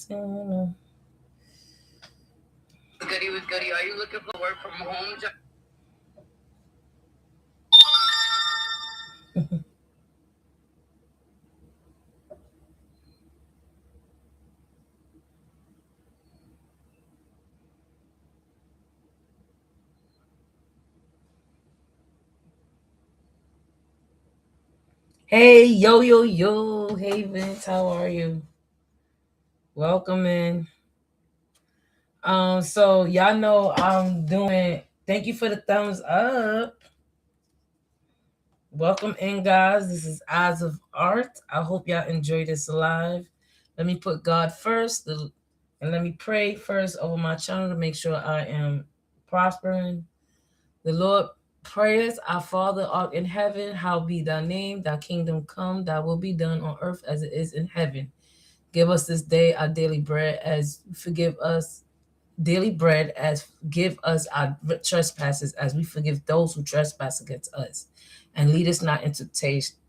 Goody with Goody. Are you looking for work from home job? Hey, yo, yo, yo. Hey, Vince, how are you? Welcome in. So y'all know I'm doing. Thank you for the thumbs up. Welcome in, guys. This is Eyes of Art. I hope y'all enjoy this live. Let me put God first, and let me pray first over my channel to make sure I am prospering. The Lord prayers, Our Father art in heaven, hallowed be thy name, thy kingdom come, thy will be done on earth as it is in heaven. Give us this day our daily bread, as forgive us daily bread, as give us our trespasses, as we forgive those who trespass against us. And lead us not into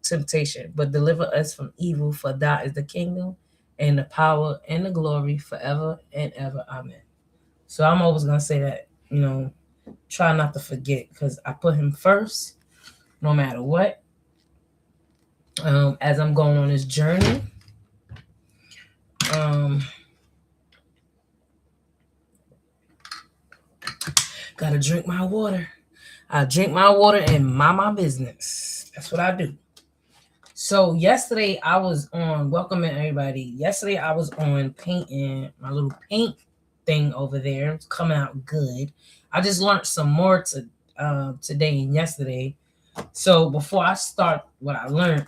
temptation, but deliver us from evil. For thou is the kingdom and the power and the glory forever and ever. Amen. So I'm always gonna say that, try not to forget, because I put him first, no matter what. As I'm going on this journey. Gotta drink my water. I drink my water and mind my business. That's what I do. So yesterday I was on, welcoming everybody. Yesterday I was on painting my little paint thing over there. It's coming out good. I just learned some more today and yesterday. So before I start what I learned,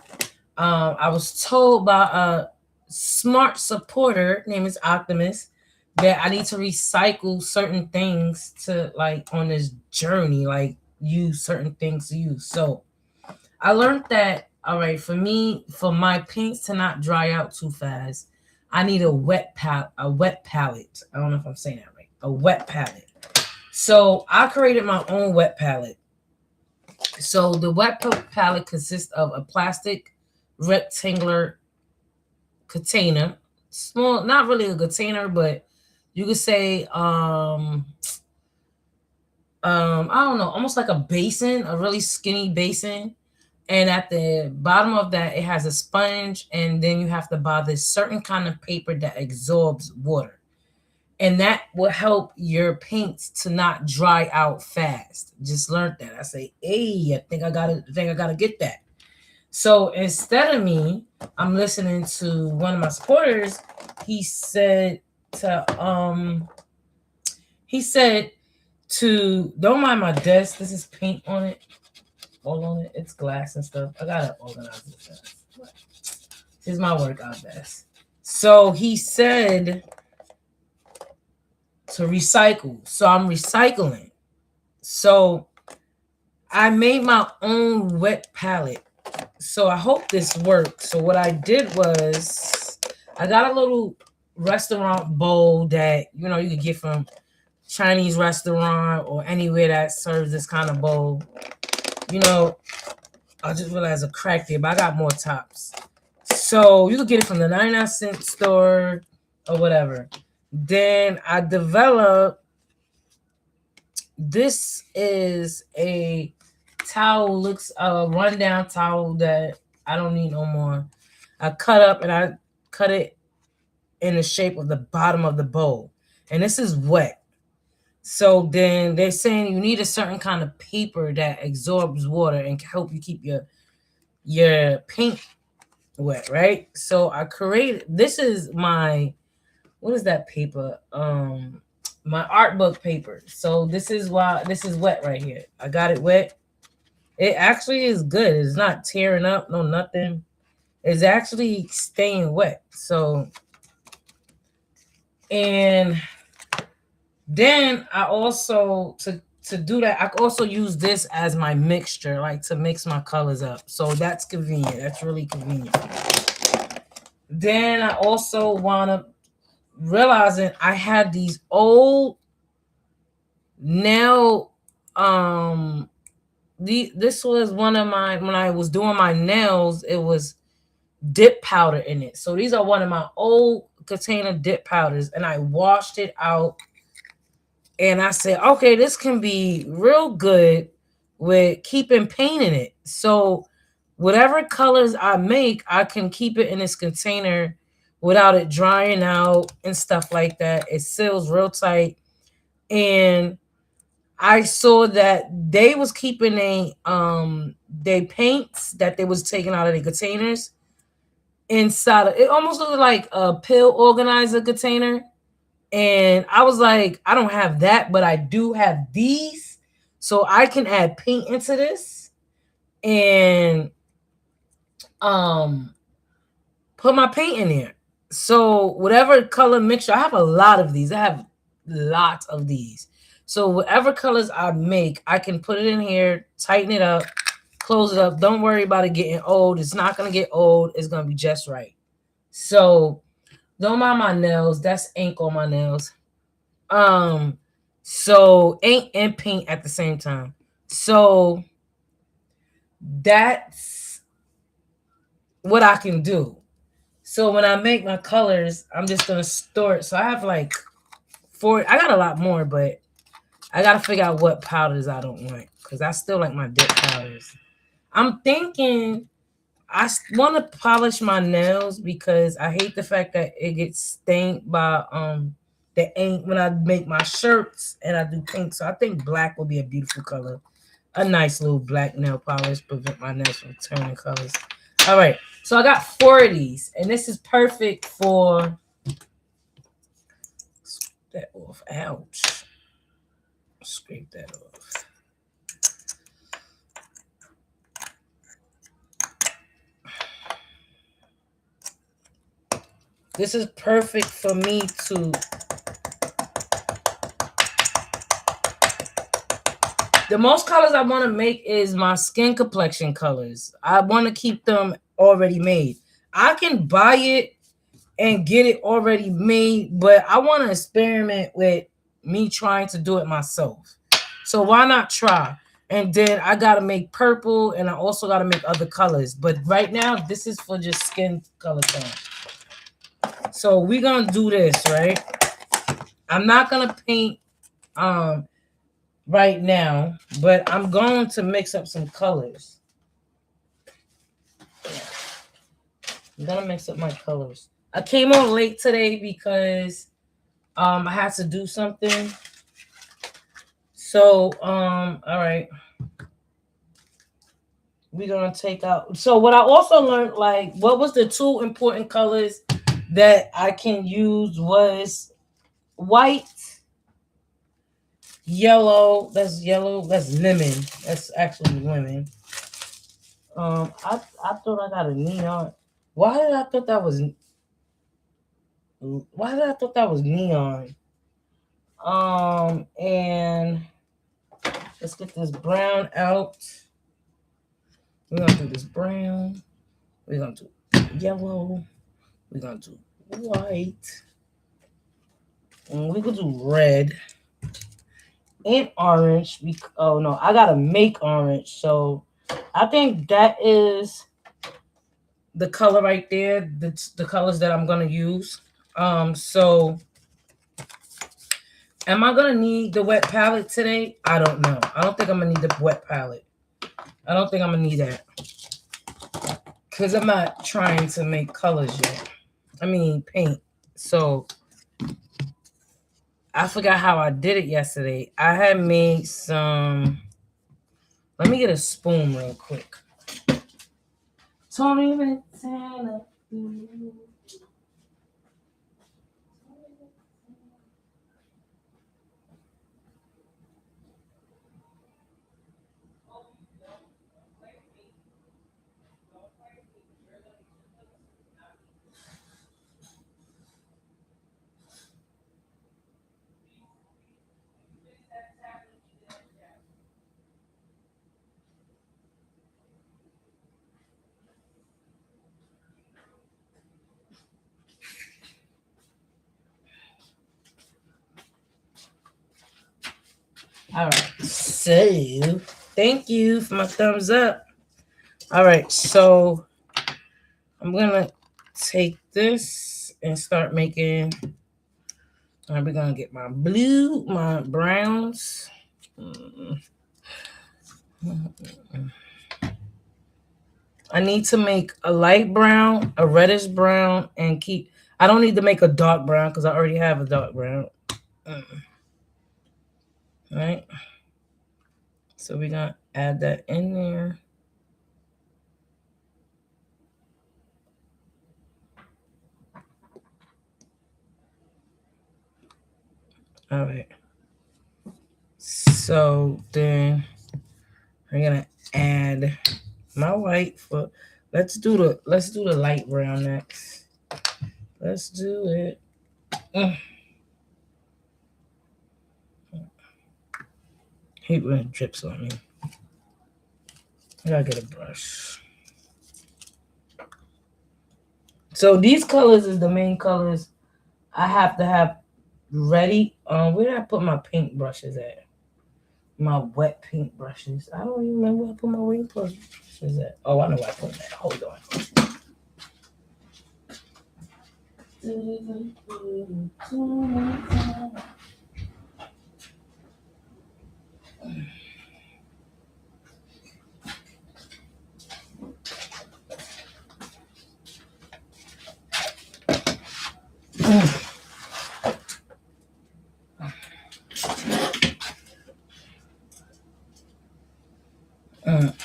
I was told by a smart supporter, name is Optimus, that I need to recycle certain things to, like, on this journey, like use certain things to use. So I learned that, all right, for me, for my paints to not dry out too fast, I need a wet palette. I don't know if I'm saying that right. A wet palette. So I created my own wet palette. So the wet palette consists of a plastic rectangular container, small, not really a container, but you could say I don't know, almost like a basin, a really skinny basin. And at the bottom of that, it has a sponge, and then you have to buy this certain kind of paper that absorbs water, and that will help your paints to not dry out fast. Just learned that. I say, hey, I think I gotta get that. So instead of me, I'm listening to one of my supporters. He said to don't mind my desk. This is paint on it, all on it. It's glass and stuff. I gotta organize this. This is my workout desk. So he said to recycle. So I'm recycling. So I made my own wet palette. So I hope this works. So what I did was I got a little restaurant bowl that you could get from Chinese restaurant or anywhere that serves this kind of bowl. I just realized I cracked it, but I got more tops. So you could get it from the 99-cent store or whatever. Then I developed, this is a towel, looks a rundown towel that I don't need no more. I cut up and I cut it in the shape of the bottom of the bowl. And this is wet. So then they're saying you need a certain kind of paper that absorbs water and can help you keep your paint wet, right? So I created, this is my, what is that paper? My art book paper. So this is why this is wet right here. I got it wet. It actually is good. It's not tearing up, no nothing. It's actually staying wet. So, and then I also, to do that, I also use this as my mixture, like to mix my colors up. So that's convenient. That's really convenient. Then I also wound up realizing I had these old nail, this was one of my, when I was doing my nails, it was dip powder in it. So these are one of my old container dip powders and I washed it out. And I said, okay, this can be real good with keeping paint in it. So whatever colors I make, I can keep it in this container without it drying out and stuff like that. It seals real tight. And I saw that they was keeping they paints that they was taking out of the containers inside of it. Almost looked like a pill organizer container. And I was like, I don't have that, but I do have these. So I can add paint into this and put my paint in there. So whatever color mixture, I have a lot of these. I have lots of these. So whatever colors I make, I can put it in here, tighten it up, close it up. Don't worry about it getting old. It's not going to get old. It's going to be just right. So don't mind my nails. That's ink on my nails. So ink and paint at the same time. So that's what I can do. So when I make my colors, I'm just gonna store it. So I have like 4. I got a lot more, but I gotta figure out what powders I don't want because I still like my dip powders. I'm thinking I want to polish my nails because I hate the fact that it gets stained by the ink when I make my shirts and I do pink. So I think black will be a beautiful color. A nice little black nail polish, prevent my nails from turning colors. All right, so I got 4 of these, and this is perfect for that off. Ouch! Scrape that off. This is perfect for me to. The most colors I want to make is my skin complexion colors. I want to keep them already made. I can buy it and get it already made, but I want to experiment with me trying to do it myself. So why not try? And then I got to make purple and I also got to make other colors. But right now, this is for just skin color tone. So we're going to do this, right? I'm not going to paint right now, but I'm going to mix up some colors. I'm gonna mix up my colors. I came on late today because I had to do something. So all right, we're gonna take out. So what I also learned, like, what was the 2 important colors that I can use was white, yellow. That's yellow. That's lemon. That's actually lemon. I thought I got a neon. Why did I thought that was neon? And let's get this brown out. We're gonna do this brown. We're gonna do yellow. We're gonna do white. And we could do red and orange. Oh no, I gotta make orange. So I think that is the color right there. The colors that I'm gonna use. So am I gonna need the wet palette today? I don't know. I don't think I'm gonna need the wet palette. I don't think I'm gonna need that because I'm not trying to make colors yet. I mean paint. So I forgot how I did it yesterday. I had made some. Let me get a spoon real quick. Tony Montana. All right, so thank you for my thumbs up. All right, so I'm gonna take this and start making. We're gonna get my blue, my browns. I need to make a light brown, a reddish brown, and keep. I don't need to make a dark brown because I already have a dark brown. Right. So we're gonna add that in there. All right. So then we're gonna add my white for. Let's do the light brown next. Let's do it. Hate when it drips on me. I gotta get a brush. So these colors is the main colors I have to have ready. Where did I put my paint brushes at? My wet paint brushes. I don't even remember where I put my wet brushes at. Oh, I know where I put that. Hold on.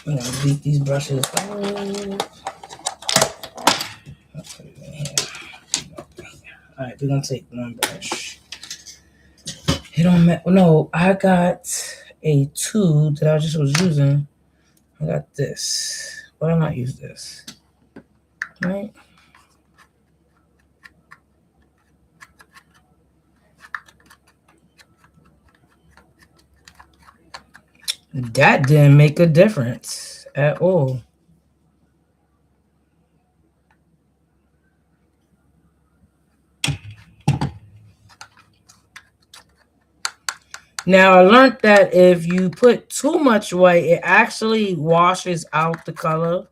I'm gonna beat these brushes. All right, we're gonna take one brush. It don't matter. No, I got a tube that I just was using. I got this. Why don't I use this? Right. That didn't make a difference at all. Now I learned that if you put too much white, it actually washes out the color.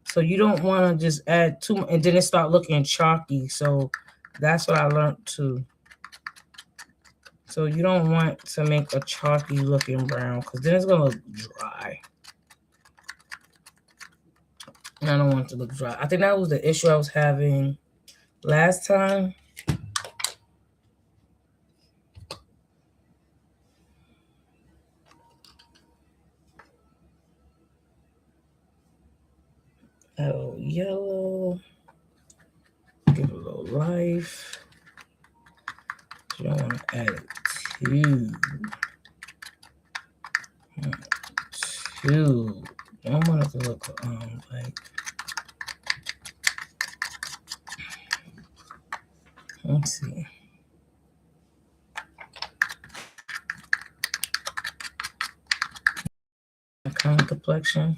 So you don't want to just add too much, and then it start looking chalky. So that's what I learned too. So you don't want to make a chalky looking brown because then it's gonna look dry. And I don't want it to look dry. I think that was the issue I was having last time. Oh, yellow. Give it a little life. You don't want to add it too. I don't want it to look like. Let's see. Kind of complexion.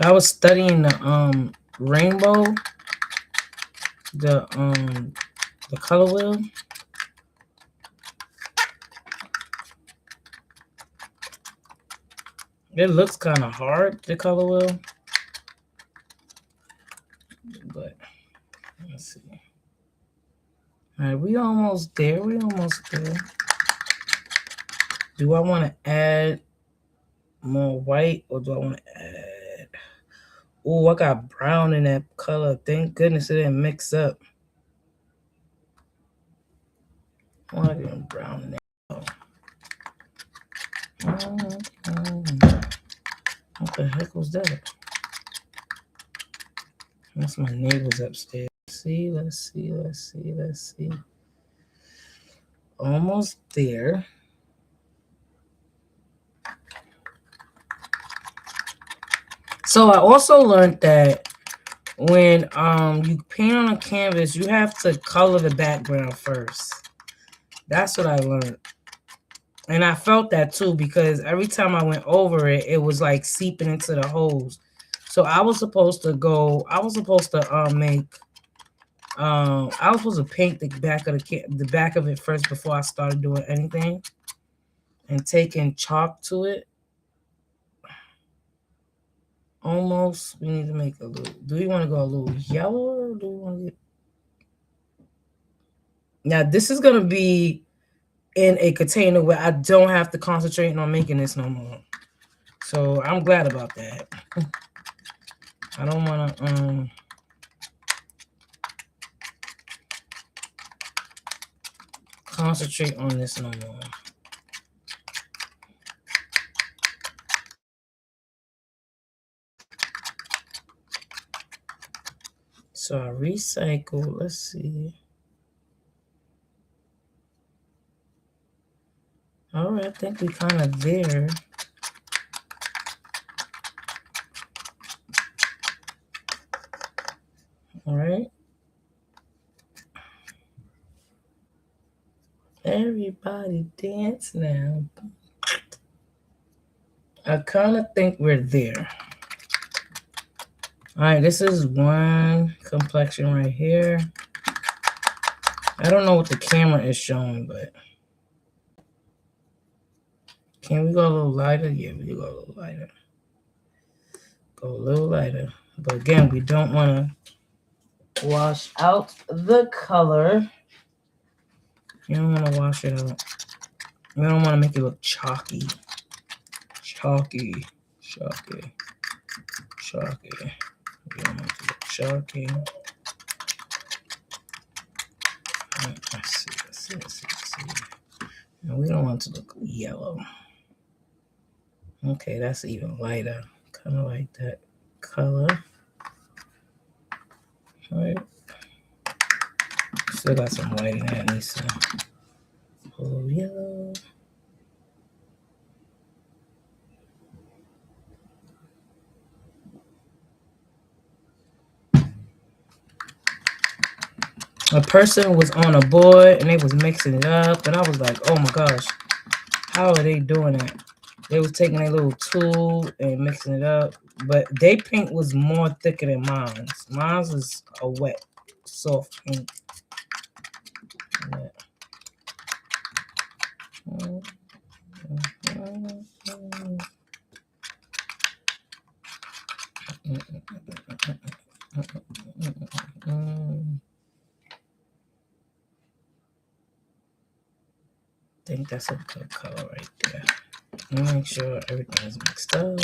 I was studying the rainbow, the color wheel. It looks kind of hard, the color wheel, but let's see. All right, we almost there. Do I want to add more white or do I want to add? Oh, I got brown in that color. Thank goodness it didn't mix up. I want to get brown in that color. What the heck was that? That's my neighbors upstairs. Let's see. Almost there. So I also learned that when you paint on a canvas, you have to color the background first. That's what I learned. And I felt that too because every time I went over it, it was like seeping into the holes. So I was supposed to paint the back of it first before I started doing anything. and taking chalk to it. Almost, we need to make a little. Do we want to go a little yellow or do we want to get? Now, this is going to be in a container where I don't have to concentrate on making this no more. So I'm glad about that. I don't want to concentrate on this no more. So I recycle. Let's see. All right, I think we kind of there. All right. Everybody dance now. I kind of think we're there. All right, this is one complexion right here. I don't know what the camera is showing, but can we go a little lighter? Yeah, we can go a little lighter. Go a little lighter. But again, we don't want to wash out the color. You don't want to wash it out. You don't want to make it look chalky. Chalky. Chalky. Chalky. You don't want it to look chalky. Let's see. And we don't want it to look yellow. Okay, that's even lighter. Kind of like that color. All right. Still got some white in that. Needs to a little yellow. A person was on a board and they was mixing it up, and I was like, oh my gosh, how are they doing that? They was taking a little tool and mixing it up, but their paint was more thicker than mine. Mine was a wet, soft paint. Yeah. I think that's a good color right there. Make sure everything is mixed up.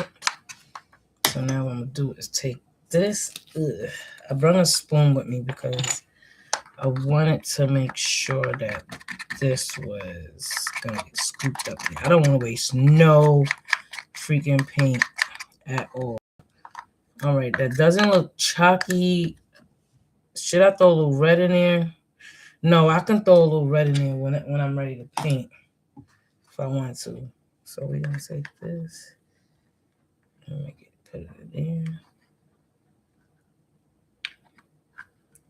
So now what I'm gonna do is take this. I brought a spoon with me because I wanted to make sure that this was gonna get scooped up. I don't want to waste no freaking paint at all. All right, that doesn't look chalky. Should I throw a little red in there? No, I can throw a little red in there when I'm ready to paint if I want to. So we're gonna take this and make it, put it in there.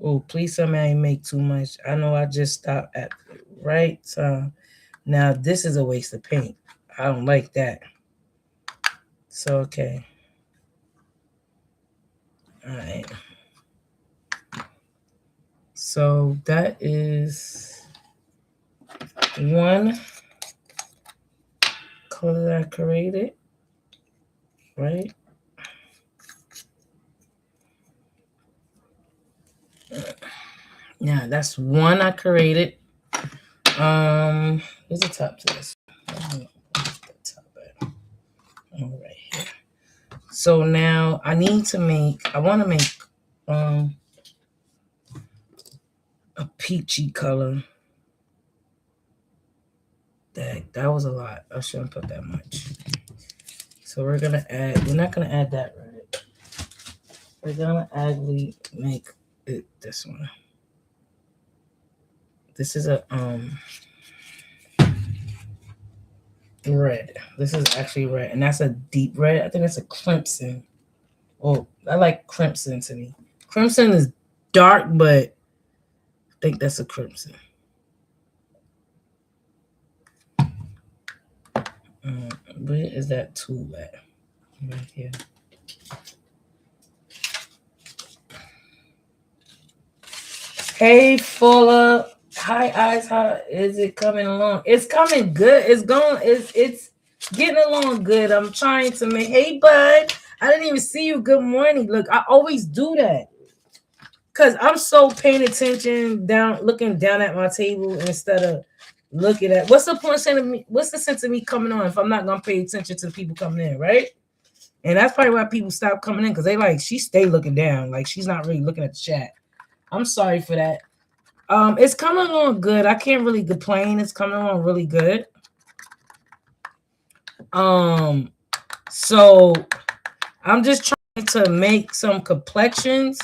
Oh, please tell me I ain't make too much. I know I just stopped at the right time. Now this is a waste of paint. I don't like that. So okay. All right. So that is one color that I created, right? Yeah, that's one I created. Here's the top to this. All right here. So now I want to make a peachy color. That was a lot. I shouldn't put that much. So we're not gonna add that red. We're gonna actually make it this one. This is a red. This is actually red, and that's a deep red. I think that's a crimson. Oh, I like crimson to me. Crimson is dark, but I think that's a crimson. Where is that tool at? Right here. Hey, Fuller. Hi, eyes. How is it coming along? It's coming good. It's going. It's getting along good. I'm trying to make. Hey, bud. I didn't even see you. Good morning. Look, I always do that because I'm so paying attention down, looking down at my table instead of looking at. What's the point of me? What's the sense of me coming on if I'm not gonna pay attention to the people coming in, right? And that's probably why people stop coming in because they like she stay looking down, like she's not really looking at the chat. I'm sorry for that. It's coming along good. I can't really complain. It's coming along really good. So I'm just trying to make some complexions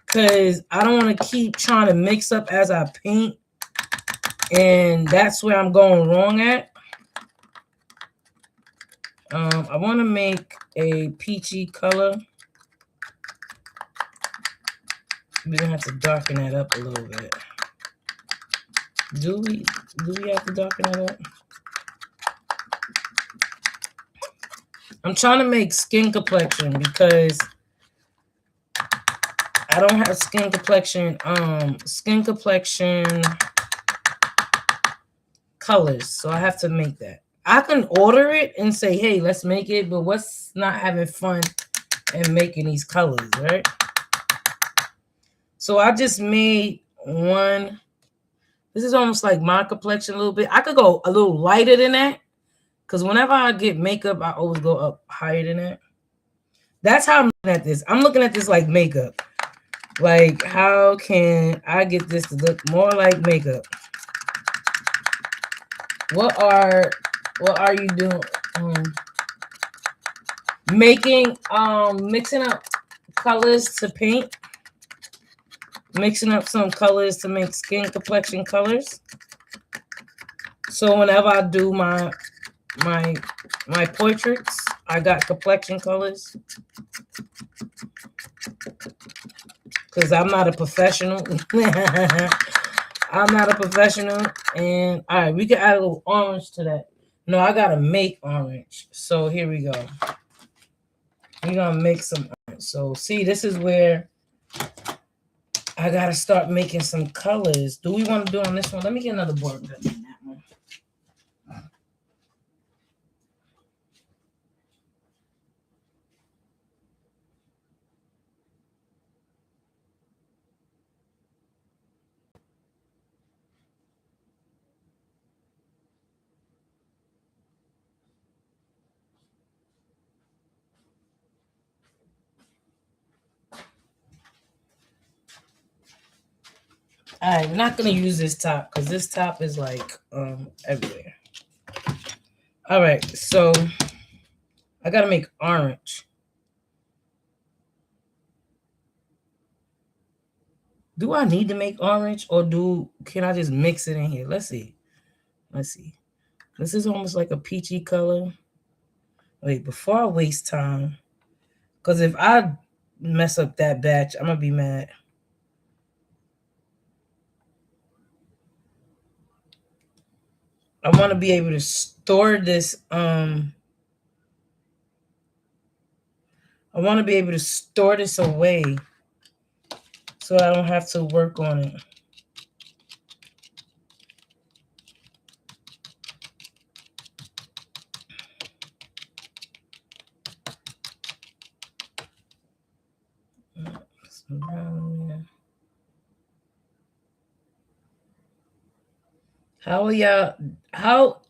because I don't want to keep trying to mix up as I paint, and that's where I'm going wrong at. I want to make a peachy color. We're gonna have to darken that up a little bit. Do we have to darken that up? I'm trying to make skin complexion because I don't have skin complexion colors, so I have to make that. I can order it and say, hey, let's make it, but what's not having fun and making these colors, right? So I just made one. This is almost like my complexion a little bit. I could go a little lighter than that because whenever I get makeup, I always go up higher than that. That's how I'm looking at this. I'm looking at this like makeup. Like, how can I get this to look more like makeup? What are you doing? Mixing up colors to paint. Mixing up some colors to make skin complexion colors. So whenever I do my portraits, I got complexion colors. Because I'm not a professional. I'm not a professional. And all right, we can add a little orange to that. No, I gotta make orange. So here we go. We're gonna make some orange. So see, this is where I gotta start making some colors. Do we want to do on this one? Let me get another board pen in that one. All right, we're not gonna use this top because this top is like everywhere. All right, so I gotta make orange. Do I need to make orange or can I just mix it in here? Let's see. This is almost like a peachy color. Wait, before I waste time, because if I mess up that batch, I'm gonna be mad. I want to be able to store this. I want to be able to store this away so I don't have to work on it. How are y'all? How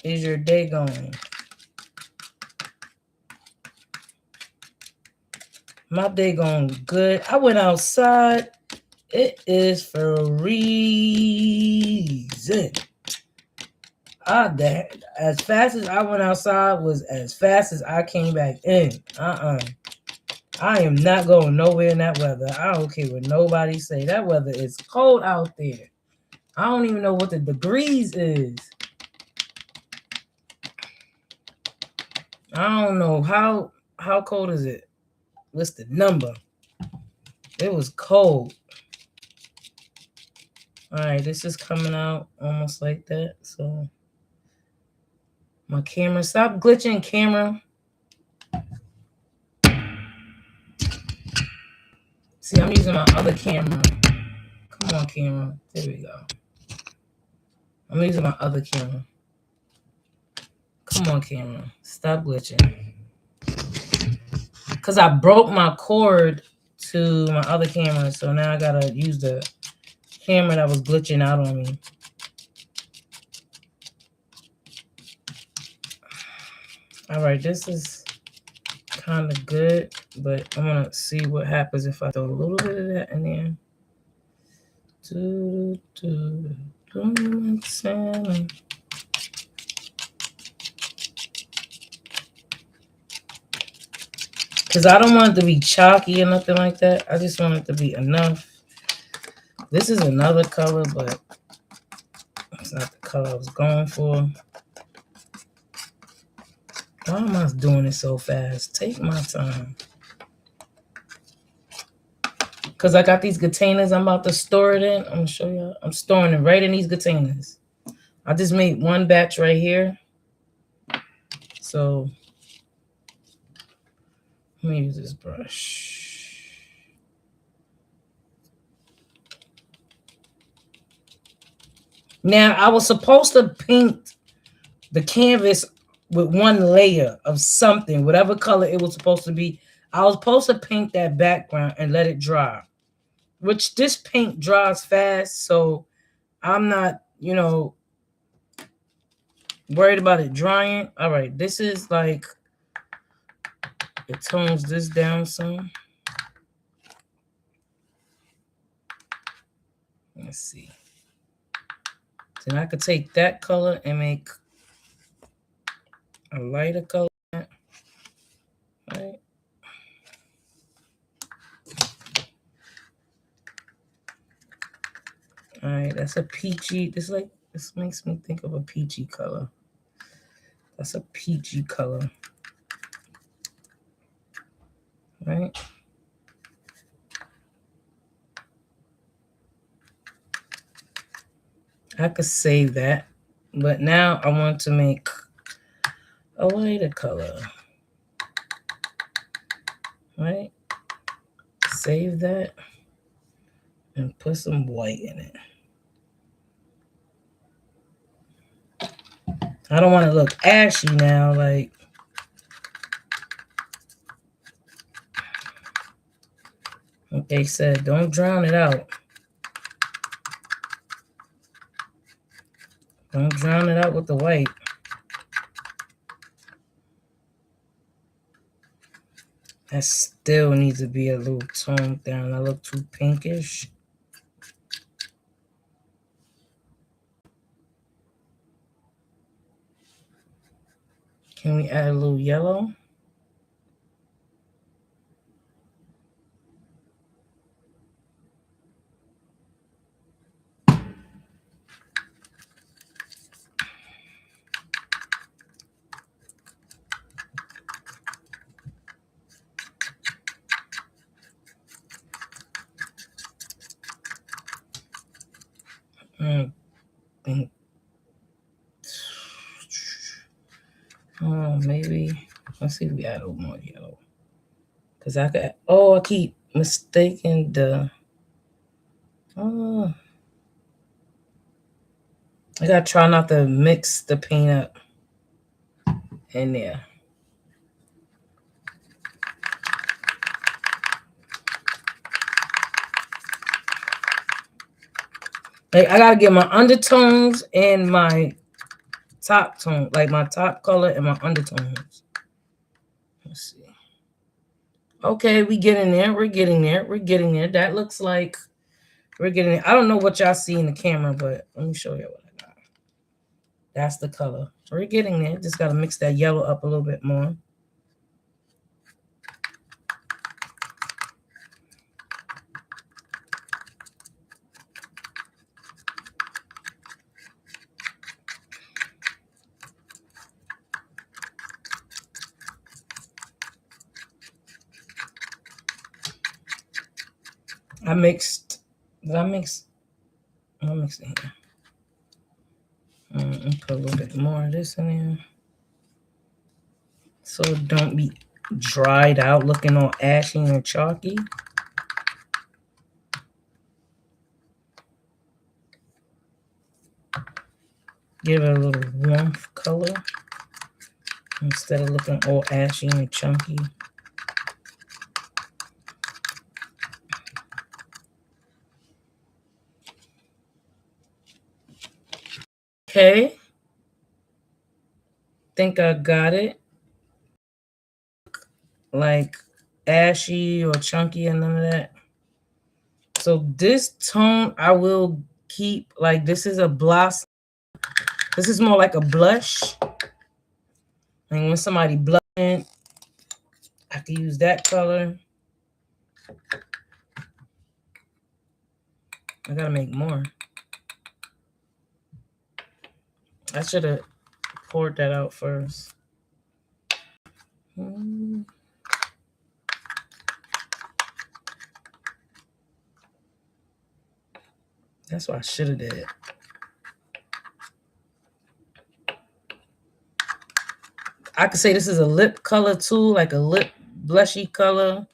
is your day going? My day going good. I went outside. It is freezing. As fast as I went outside was as fast as I came back in. I am not going nowhere in that weather. I don't care what nobody say. That weather is cold out there. I don't even know what the degrees is. I don't know how cold is it. What's the number? It was cold. All right, this is coming out almost like that. So my camera, stop glitching, camera. See, I'm using my other camera. Come on, camera. There we go. I'm using my other camera. Come on, camera. Stop glitching. Because I broke my cord to my other camera, so now I gotta use the camera that was glitching out on me. All right, this is kind of good, but I'm gonna see what happens if I throw a little bit of that in there. Because I don't want it to be chalky or nothing like that. I just want it to be enough. This is another color, but it's not the color I was going for. Why am I doing it so fast? Take my time. Because I got these containers I'm about to store it in. I'm going to show you. I'm storing it right in these containers. I just made one batch right here. So let me use this brush. Now, I was supposed to paint the canvas with one layer of something, whatever color it was supposed to be. I was supposed to paint that background and let it dry, which this paint dries fast, so I'm not, worried about it drying. All right, this is like, it tones this down some. Let's see. Then I could take that color and make a lighter color. Right. All right, that's a peachy. This makes me think of a peachy color. That's a peachy color. Right? I could save that, but now I want to make a lighter color. Right? Save that and put some white in it. I don't want to look ashy now, like they said, don't drown it out. Don't drown it out with the white. That still needs to be a little toned down. I look too pinkish. Can we add a little yellow? Maybe. Let's see if we add a little more yellow. Because I keep mistaking the. I gotta try not to mix the paint up in there. Like, I gotta get my undertones and my top tone, like my top color and my undertones. Let's see. Okay, we getting there. We're getting there. We're getting there. That looks like we're getting there. I don't know what y'all see in the camera, but let me show you what I got. That's the color. We're getting there. Just gotta mix that yellow up a little bit more. I mixed. Did I mix? I'll mix it here. Put a little bit more of this in there, so it don't be dried out, looking all ashy and chalky. Give it a little warmth color instead of looking all ashy and chunky. Okay. Think I got it. Like ashy or chunky and none of that. So this tone I will keep. Like this is a blossom. This is more like a blush. And when somebody blushing, I can use that color. I gotta make more. I should have poured that out first. That's what I should have did. I could say this is a lip color too, like a lip blushy color.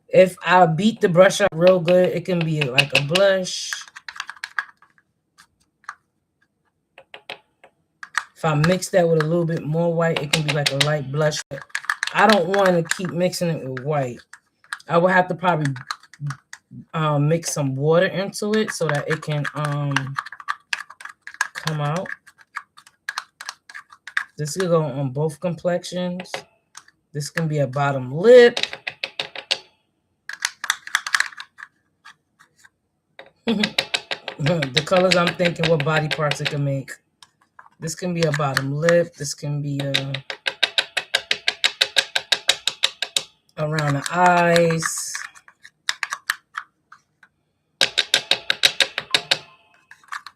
If I beat the brush up real good, it can be like a blush. If I mix that with a little bit more white, it can be like a light blush. I don't want to keep mixing it with white. I will have to probably mix some water into it so that it can come out. This will go on both complexions. This can be a bottom lip. The colors I'm thinking, what body parts it can make. This can be a bottom lip. This can be around the eyes.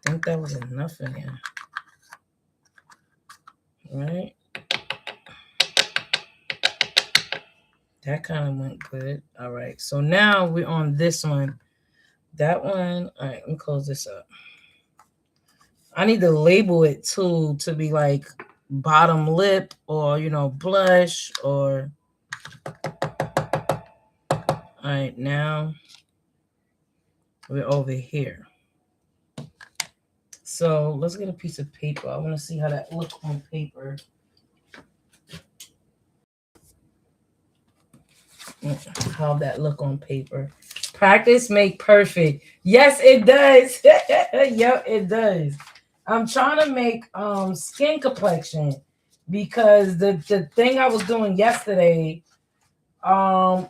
I think that was enough in here. Right? That kind of went good. All right. So now we're on this one. That one. All right. Let me close this up. I need to label it too to be like bottom lip or, you know, blush or. All right. Now we're over here. So let's get a piece of paper. I want to see how that looks on paper. How that look on paper. Practice make perfect. Yes, it does. Yep, it does. I'm trying to make skin complexion because the thing I was doing yesterday, I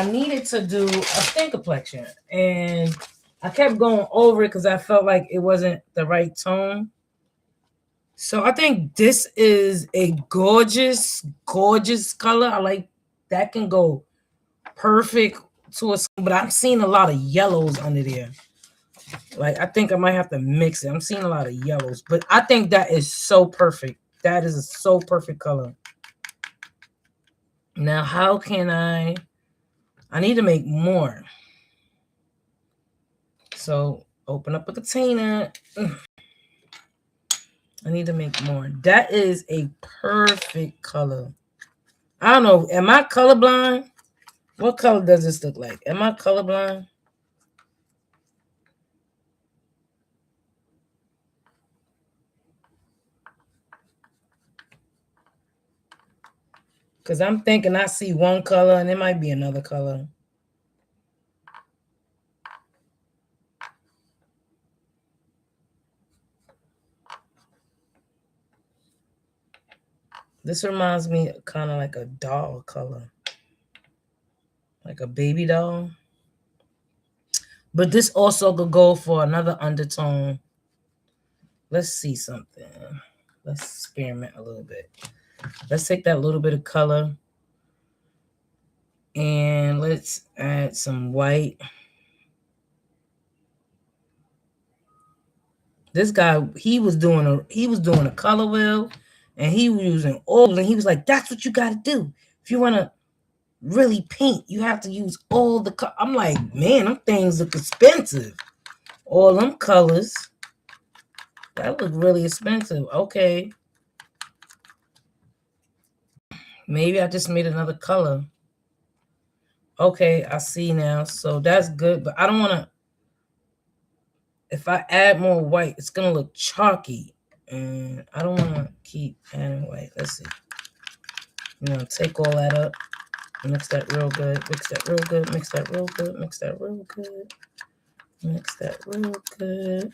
needed to do a skin complexion and I kept going over it because I felt like it wasn't the right tone. So I think this is a gorgeous, gorgeous color. I like that, can go perfect to a, but I'm seeing a lot of yellows under there. Like I think I might have to mix it. I'm seeing a lot of yellows, but I think that is so perfect. That is a so perfect color. Now, how can I need to make more. So open up a container. I need to make more. That is a perfect color. I don't know. Am I colorblind? What color does this look like? Am I colorblind? Because I'm thinking I see one color and it might be another color. This reminds me kind of like a doll color. Like a baby doll. But this also could go for another undertone. Let's see something. Let's experiment a little bit. Let's take that little bit of color and let's add some white. This guy, he was doing a color wheel and he was using oil and he was like, that's what you got to do. If you want to really paint, you have to use all the I'm like, man, them things look expensive. All them colors. That look really expensive. Okay. Maybe I just made another color. Okay, I see now. So that's good, but I don't want to. if I add more white, it's gonna look chalky. And I don't wanna keep adding white. Let's see. You know, take all that up. Mix that real good. Mix that real good. Mix that real good. Mix that real good. Mix that real good.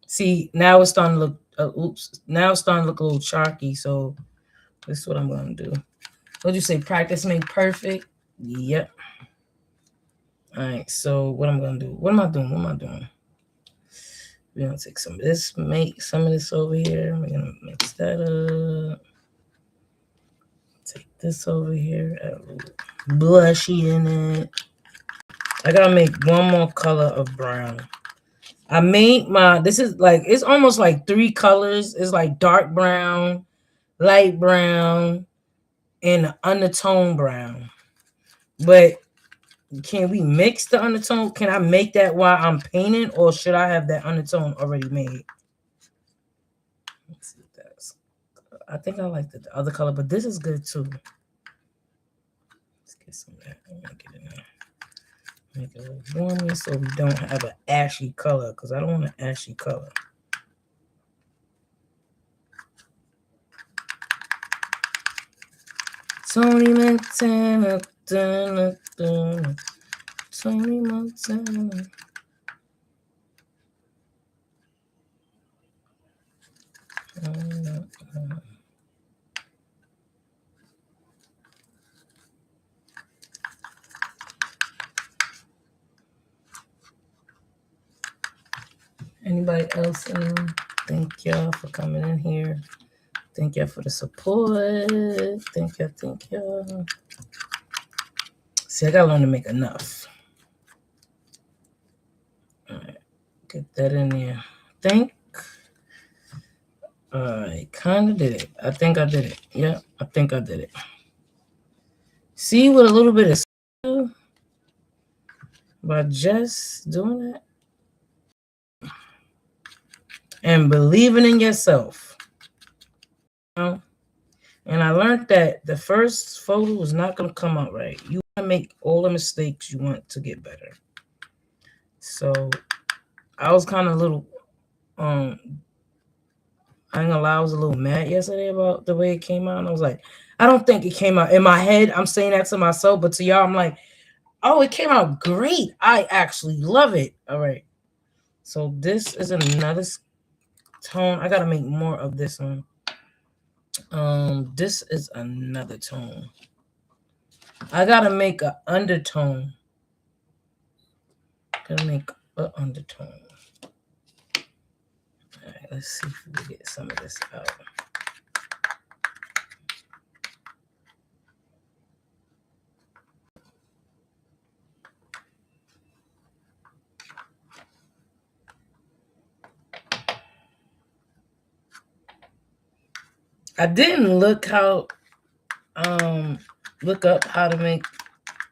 See, now it's starting to look, now it's starting to look a little chalky. So this is what I'm going to do. What'd you say? Practice make perfect? Yep. All right. So what I'm going to do? What am I doing? What am I doing? We're going to take some of this, make some of this over here. We're going to mix that up. Take this over here. Add a little blushy in it. I got to make one more color of brown. I made this is like, it's almost like 3 colors. It's like dark brown, light brown, and undertone brown. But can we mix the undertone? Can I make that while I'm painting, or should I have that undertone already made? Let's see if that's, I think I like the other color, but this is good too. Let's get some of that. I'm gonna get in there. Make it a little warmer so we don't have an ashy color, because I don't want an ashy color. Tony Montana, Tony Montana. Anybody else? Thank y'all for coming in here. Thank y'all for the support. Thank y'all. See, I gotta learn to make enough. All right, get that in there. I kind of did it. I think I did it. Yeah, I think I did it. See, with a little bit of skill, by just doing that and believing in yourself. You know? And I learned that the first photo is not going to come out right. You want to make all the mistakes you want to get better. So I was kind of a little, I ain't gonna lie, I was a little mad yesterday about the way it came out. And I was like, I don't think it came out. In my head, I'm saying that to myself, but to y'all, I'm like, oh, it came out great. I actually love it. All right. So this is another tone. I got to make more of this one. This is another tone. I got to make an undertone. Gotta make an undertone. All right, let's see if we can get some of this out. I didn't look up how to make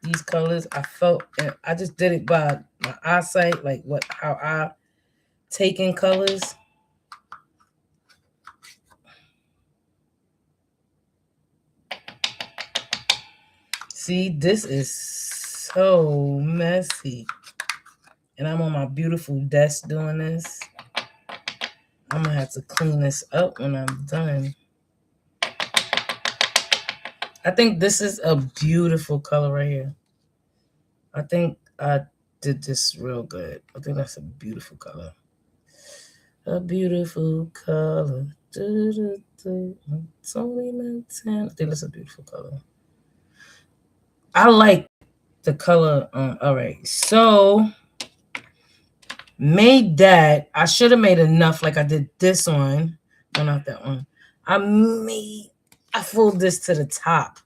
these colors. I just did it by my eyesight, like how I take in colors. See, this is so messy. And I'm on my beautiful desk doing this. I'm gonna have to clean this up when I'm done. I think this is a beautiful color right here. I think I did this real good. I think that's a beautiful color. A beautiful color. Tony Montana. I think that's a beautiful color. I like the color. All right. So made that. I should have made enough like I did this one. No, not that one. I fold this to the top.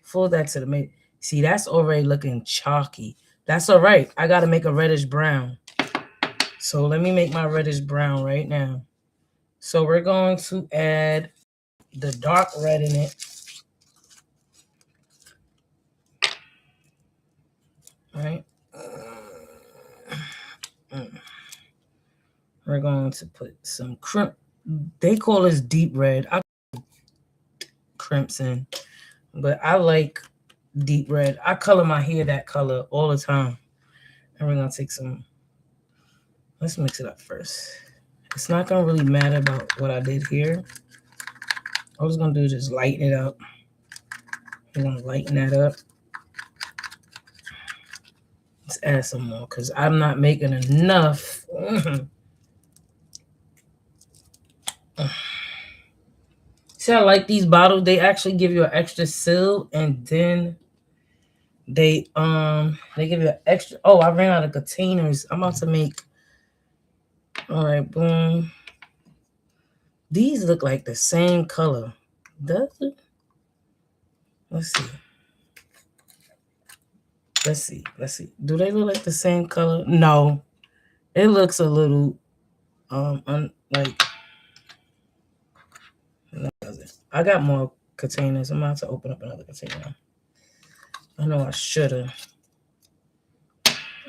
Fold that to the mid. See, that's already looking chalky. That's all right. I got to make a reddish brown. So let me make my reddish brown right now. So we're going to add the dark red in it. All right. We're going to put some crimp. They call this deep red. I crimson, but I like deep red. I color my hair that color all the time. And we're going to take some Let's mix it up first. It's not gonna really matter about what I did here. All I was gonna do is just lighten it up. I'm gonna lighten that up. Let's add some more because I'm not making enough. See, I like these bottles. They actually give you an extra seal, and then they give you an extra. Oh, I ran out of containers. I'm about to make. All right, boom. These look like the same color. Does it? Let's see. Let's see. Do they look like the same color? No. It looks a little like no, it doesn't. I got more containers. I'm about to open up another container. I know I should have.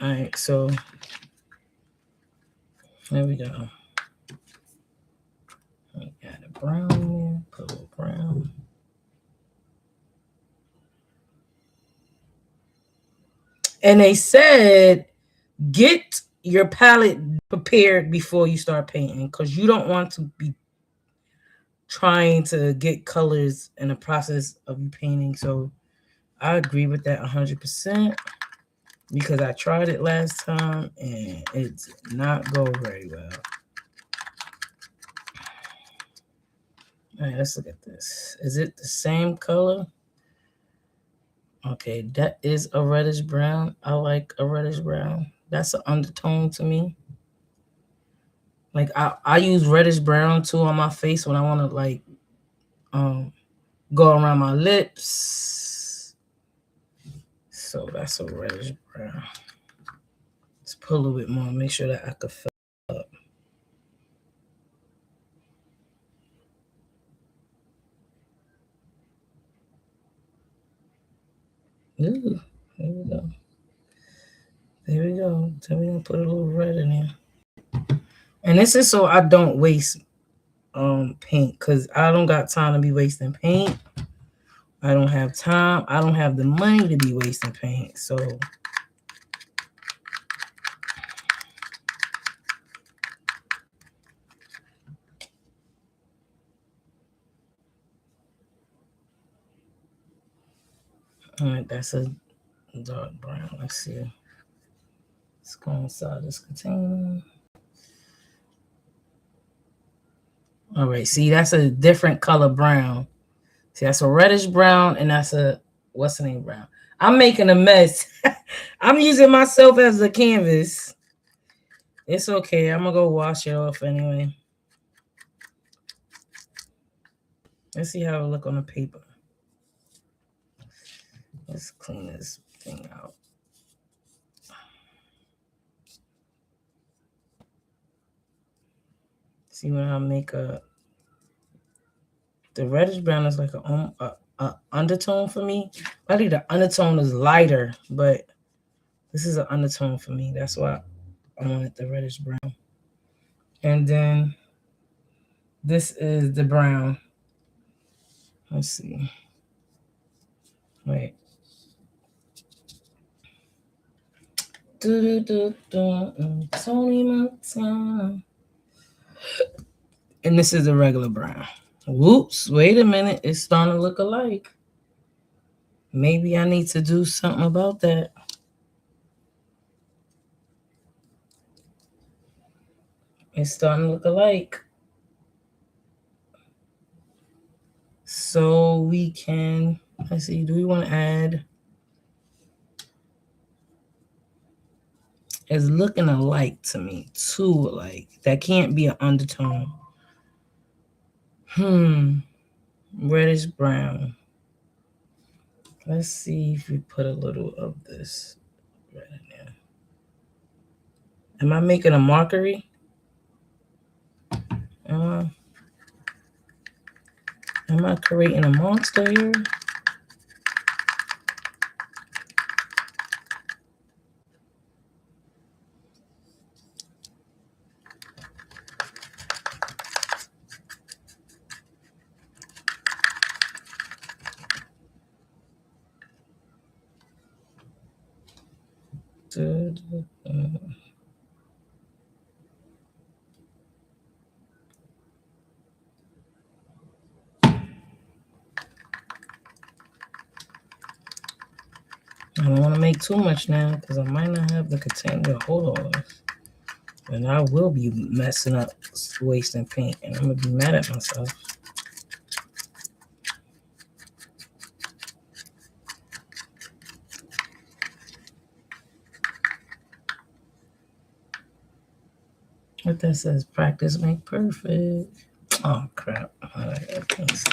All right, so there we go. We got a brown there, put a little brown. And they said get your palette prepared before you start painting because you don't want to be trying to get colors in the process of you painting. So I agree with that 100% because I tried it last time and it did not go very well. All right, let's look at this. Is it the same color? Okay, that is a reddish brown. I like a reddish brown. That's an undertone to me. Like I use reddish brown too on my face when I want to like go around my lips. So that's a reddish brown. Let's put a little bit more. Make sure that I can fill up. Ooh, there we go. There we go. So we're gonna put a little red in there. And this is so I don't waste paint because I don't got time to be wasting paint. I don't have time. I don't have the money to be wasting paint. So all right, that's a dark brown. Let's see. Let's go inside this container. All right, see, that's a different color brown. See, that's a reddish brown, and that's a what's the name brown. I'm making a mess. I'm using myself as a canvas. It's okay. I'm gonna go wash it off anyway. Let's see how it look on the paper. Let's clean this thing out. See when I make the reddish brown is like a undertone for me. I think the undertone is lighter, but this is an undertone for me. That's why I wanted the reddish brown. And then this is the brown. Let's see. Wait. Tony Montana. And this is a regular brown. Whoops, wait a minute. It's starting to look alike. Maybe I need to do something about that. It's starting to look alike. So we can, let's see, do we want to add? It's looking alike to me, too alike. That can't be an undertone. Reddish brown. Let's see if we put a little of this red in there. Am I making a mockery? Am I creating a monster here? want to make too much now because I might not have the container to hold all this. And I will be messing up, wasting paint, and I'm going to be mad at myself. What that says, practice make perfect. Oh, crap. I can't see.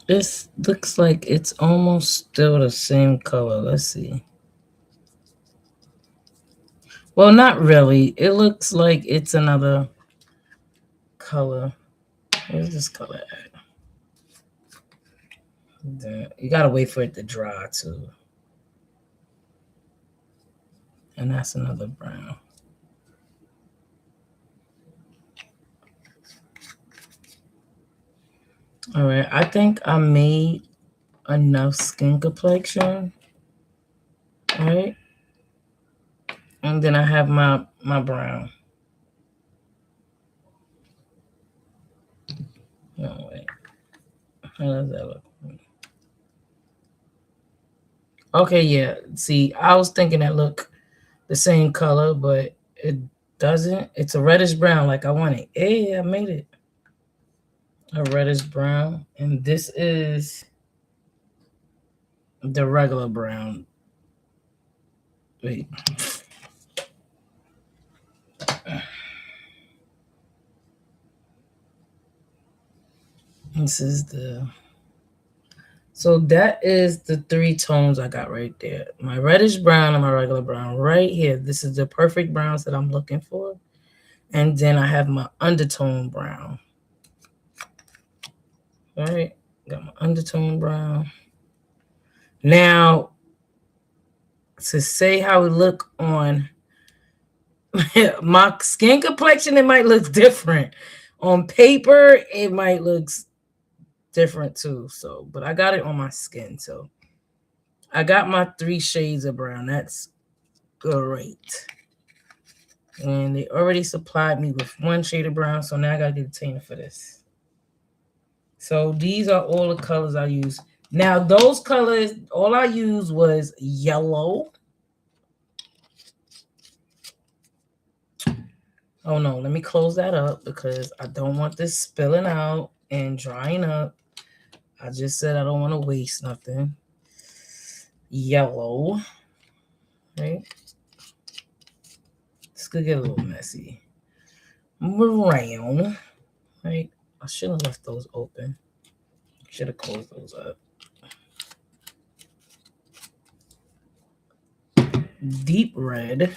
This looks like it's almost still the same color. Let's see. Well, not really. It looks like it's another color. Where's this color at? You gotta wait for it to dry too. And that's another brown. All right, I think I made enough skin complexion. All right. And then I have my brown. No, wait. How does that look? Okay, yeah. See, I was thinking that look the same color, but it doesn't. It's a reddish brown like I wanted. Hey, I made it. A reddish brown. And this is the regular brown. Wait. This is the... So that is the three tones I got right there. My reddish brown and my regular brown right here. This is the perfect browns that I'm looking for. And then I have my undertone brown. All right. Got my undertone brown. Now, to say how it look on my skin complexion, it might look different. On paper, it might look different too. So, but I got it on my skin. So I got my 3 shades of brown. That's great. And they already supplied me with 1 shade of brown. So now I got to get a container for this. So these are all the colors I use. Now those colors, all I used was yellow. Oh no, let me close that up because I don't want this spilling out and drying up. I just said I don't want to waste nothing. Yellow, right? This could get a little messy. Brown, right? I shouldn't have left those open. Should have closed those up. Deep red,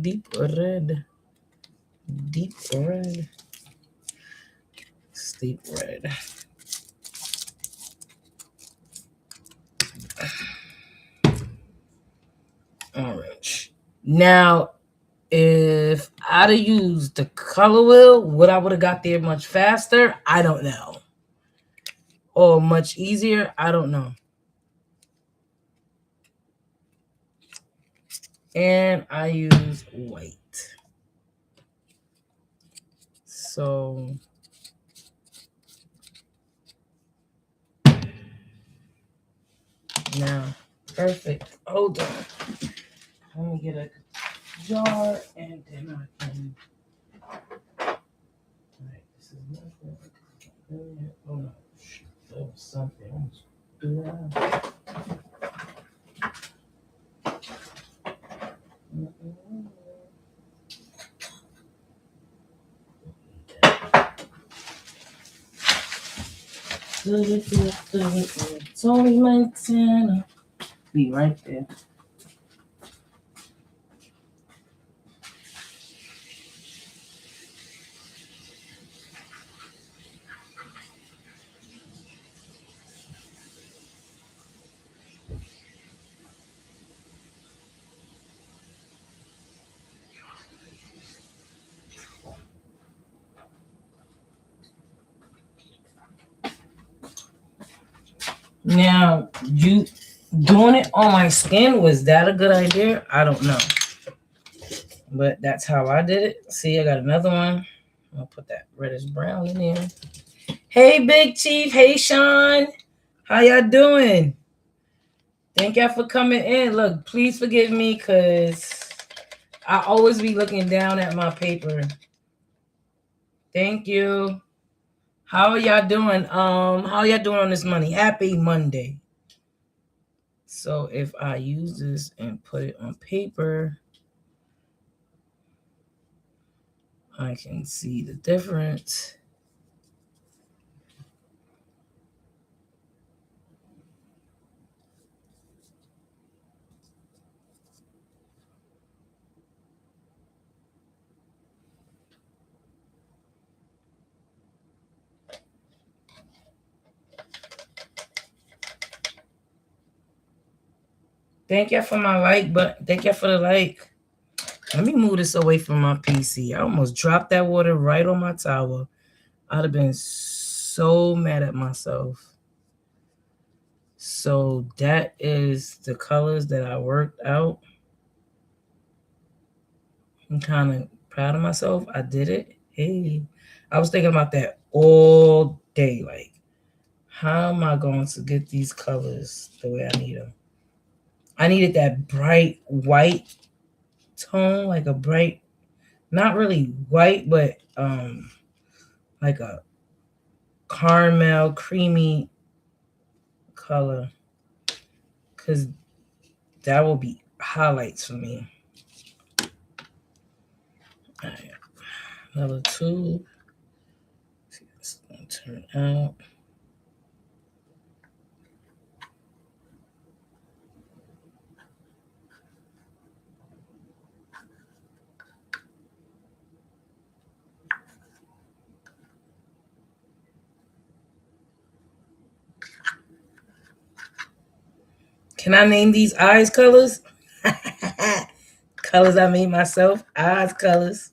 deep red, deep red, deep red. Orange. Now, if I'd have used the color wheel, would I would have got there much faster? I don't know. Or much easier? I don't know. And I use white. So now, perfect. Hold on. Let me get a jar and then I can. All right, this is nothing. Oh no, there was something. Do that. Tony Montana. Be right there. Now, doing it on my skin, was that a good idea? I don't know. But that's how I did it. See, I got another one. I'll put that reddish brown in there. Hey, Big Chief. Hey, Sean. How y'all doing? Thank y'all for coming in. Look, please forgive me because I always be looking down at my paper. Thank you. How are y'all doing? How y'all doing on this Monday? Happy Monday. So if I use this and put it on paper, I can see the difference. Thank you for my like, but thank you for the like. Let me move this away from my PC. I almost dropped that water right on my towel. I'd have been so mad at myself. So that is the colors that I worked out. I'm kind of proud of myself. I did it. Hey, I was thinking about that all day. Like, how am I going to get these colors the way I need them? I needed that bright white tone, like a bright, not really white, but like a caramel creamy color, because that will be highlights for me. All right, another tube. See, this is gonna turn out. Can I name these eyes colors? Colors I made myself. Eyes colors.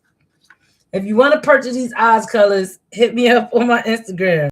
If you want to purchase these eyes colors, hit me up on my Instagram.